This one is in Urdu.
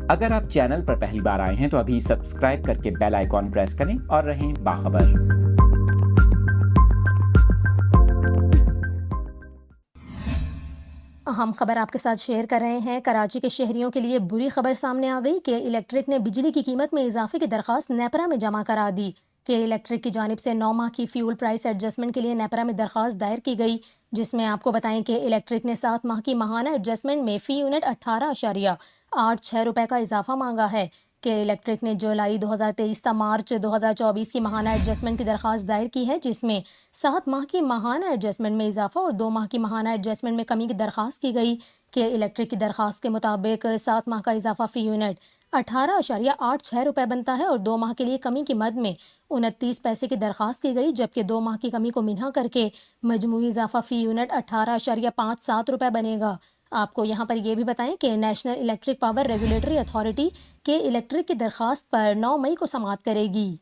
اگر آپ چینل پر پہلی بار آئے ہیں تو ابھی سبسکرائب کر کے بیل آئیکن پریس کریں اور رہیں باخبر۔ اہم خبر آپ کے ساتھ شیئر کر رہے ہیں۔ کراچی کے شہریوں کے لیے بری خبر سامنے آ گئی کہ الیکٹرک نے بجلی کی قیمت میں اضافے کی درخواست نیپرا میں جمع کرا دی کہ الیکٹرک کی جانب سے 9 ماہ کی فیول پرائس ایڈجسٹمنٹ کے لیے نیپرا میں درخواست دائر کی گئی، جس میں آپ کو بتائیں کہ الیکٹرک نے 7 ماہ کی ماہانہ ایڈجسٹمنٹ میں فی یونٹ 18.86 روپے کا اضافہ مانگا ہے کہ الیکٹرک نے جولائی 2023 تا مارچ 2024 کی ماہانہ ایڈجسٹمنٹ کی درخواست دائر کی ہے، جس میں 7 ماہ کی ماہانہ ایڈجسٹمنٹ میں اضافہ اور 2 ماہ کی ماہانہ ایڈجسٹمنٹ میں کمی کی درخواست کی گئی کہ الیکٹرک کی درخواست کے مطابق 7 ماہ کا اضافہ فی یونٹ 18.86 روپے بنتا ہے اور 2 ماہ کے لیے کمی کی مد میں 29 پیسے کی درخواست کی گئی، جبکہ 2 ماہ کی کمی کو منہا کر کے مجموعی اضافہ فی یونٹ 18.57 روپے بنے گا۔ آپ کو یہاں پر یہ بھی بتائیں کہ national electric power regulatory authority کے الیکٹرک کی درخواست پر 9 مئی کو سماعت کرے گی۔